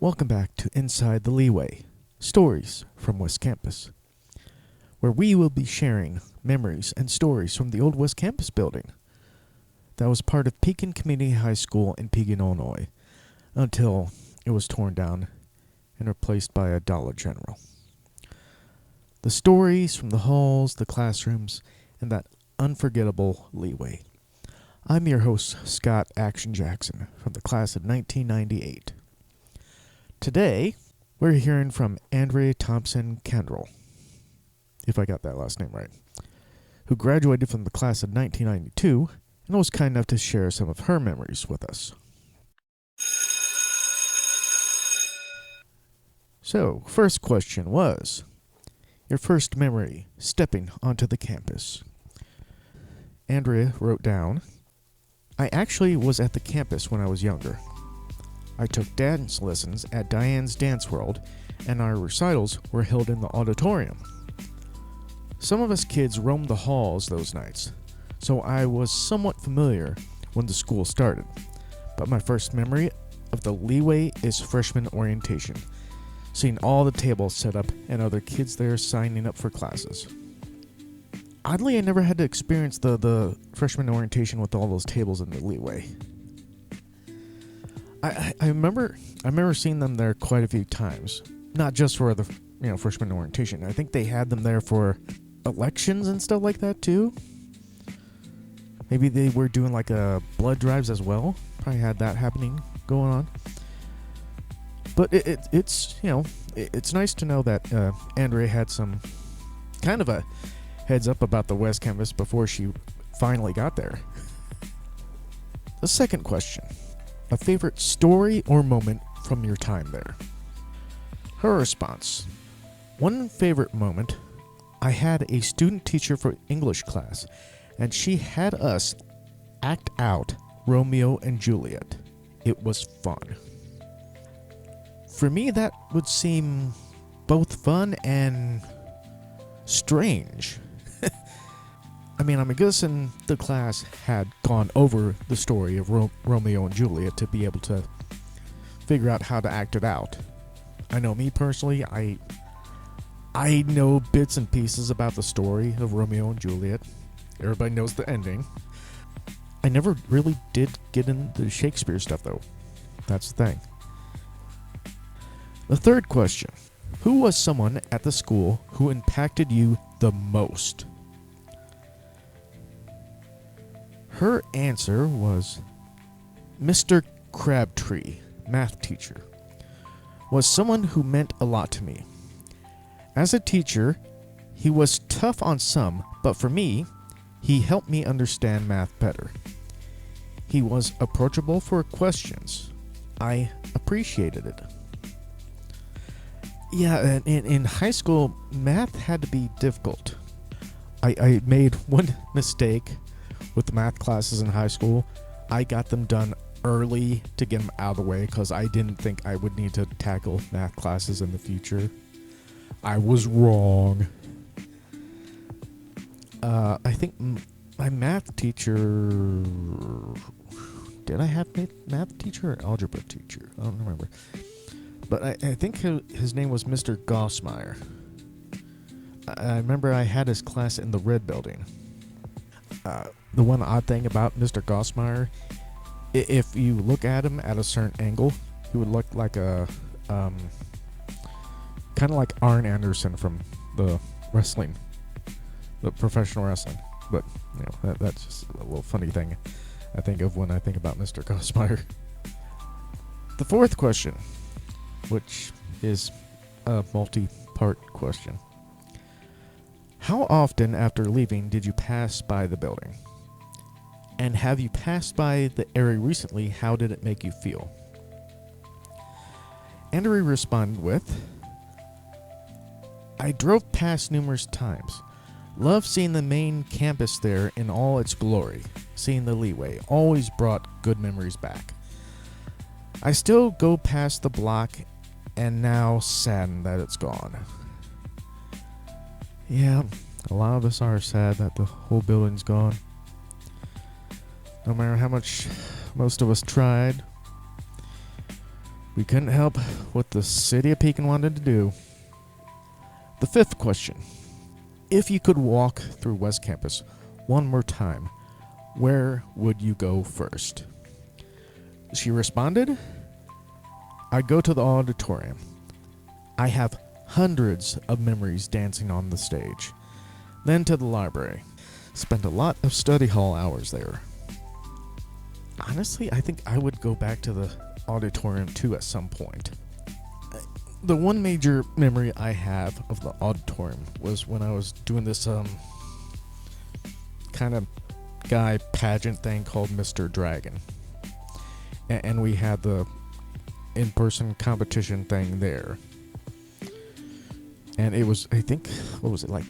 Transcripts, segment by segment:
Welcome back to Inside the Leeway, stories from West Campus, where we will be sharing memories and stories from the old West Campus building that was part of Pekin Community High School in Pekin, Illinois, until it was torn down and replaced by a Dollar General. The stories from the halls, the classrooms, and that unforgettable leeway. I'm your host, Scott Action Jackson, from the class of 1998. Today, we're hearing from Andrea Thompson Cantrall, if I got that last name right, who graduated from the class of 1992 and was kind enough to share some of her memories with us. So, first question was, your first memory stepping onto the campus. Andrea wrote down, I actually was at the campus when I was younger. I took dance lessons at Diane's Dance World, and our recitals were held in the auditorium. Some of us kids roamed the halls those nights, so I was somewhat familiar when the school started. But my first memory of the leeway is freshman orientation, seeing all the tables set up and other kids there signing up for classes. Oddly, I never had to experience the freshman orientation with all those tables in the leeway. I remember seeing them there quite a few times, not just for the freshman orientation. I think they had them there for elections and stuff like that too. Maybe they were doing like blood drives as well. Probably had that happening going on. But it's nice to know that Andrea had some kind of a heads up about the West Campus before she finally got there. The second question. A favorite story or moment from your time there? Her response. One favorite moment, I had a student teacher for English class, and she had us act out Romeo and Juliet. It was fun. For me, that would seem both fun and strange. I'm guessing the class had gone over the story of Romeo and Juliet to be able to figure out how to act it out. I know me personally, I know bits and pieces about the story of Romeo and Juliet. Everybody knows the ending. I never really did get into Shakespeare stuff, though. That's the thing. The third question. Who was someone at the school who impacted you the most? Her answer was Mr. Crabtree, math teacher, was someone who meant a lot to me. As a teacher, he was tough on some, but for me, he helped me understand math better. He was approachable for questions. I appreciated it. Yeah, in high school, math had to be difficult. I made one mistake with the math classes in high school. I got them done early to get them out of the way because I didn't think I would need to tackle math classes in the future. I was wrong. I think my math teacher... Did I have a math teacher or algebra teacher? I don't remember. But I think his name was Mr. Gossmeyer. I remember I had his class in the red building. The one odd thing about Mr. Gossmeyer, if you look at him at a certain angle, he would look like a kind of like Arn Anderson from the professional wrestling. But that's just a little funny thing I think of when I think about Mr. Gossmeyer. The fourth question, which is a multi-part question. How often after leaving did you pass by the building? And have you passed by the area recently? How did it make you feel? Andrea responded with, I drove past numerous times. Love seeing the main campus there in all its glory. Seeing the leeway always brought good memories back. I still go past the block and now saddened that it's gone. Yeah, a lot of us are sad that the whole building's gone. No matter how much most of us tried, We couldn't help what the city of Pekin wanted to do. The fifth question. If you could walk through West Campus one more time, where would you go first? She responded, I'd go to the auditorium. I have hundreds of memories dancing on the stage. Then to the library. Spent a lot of study hall hours there. Honestly, I think I would go back to the auditorium too at some point. The one major memory I have of the auditorium was when I was doing this kind of guy pageant thing called Mr. Dragon. And we had the in-person competition thing there. And it was, I think, what was it, like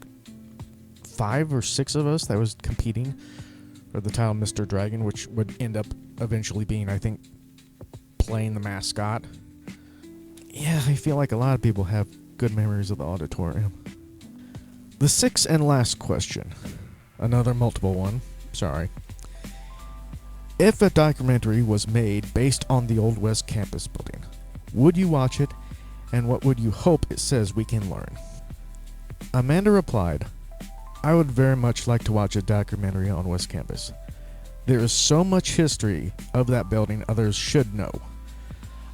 5 or 6 of us that was competing for the title Mr. Dragon, which would end up eventually being, I think, playing the mascot. Yeah, I feel like a lot of people have good memories of the auditorium. The sixth and last question. Another multiple one. Sorry. If a documentary was made based on the old West Campus building, would you watch it, and what would you hope it says we can learn? Amanda replied, I would very much like to watch a documentary on West Campus. There is so much history of that building others should know.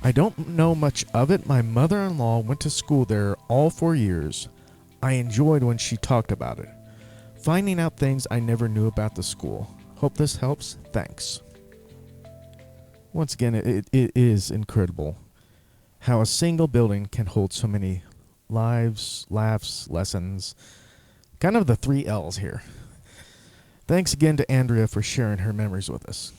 I don't know much of it. My mother-in-law went to school there all 4 years. I enjoyed when she talked about it. Finding out things I never knew about the school. Hope this helps. Thanks. Once again, it is incredible how a single building can hold so many lives, laughs, lessons. Kind of the 3 L's here. Thanks again to Andrea for sharing her memories with us.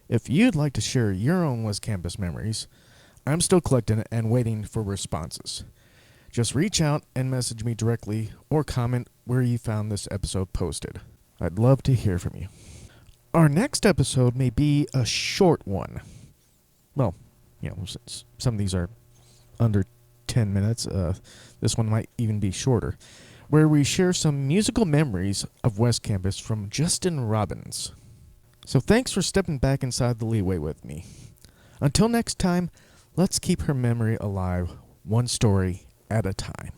If you'd like to share your own West Campus memories, I'm still collecting and waiting for responses. Just reach out and message me directly or comment where you found this episode posted. I'd love to hear from you. Our next episode may be a short one. Well, since some of these are under 10 minutes, this one might even be shorter, where we share some musical memories of West Campus from Justin Robbins. So thanks for stepping back inside the leeway with me. Until next time, let's keep her memory alive, one story at a time.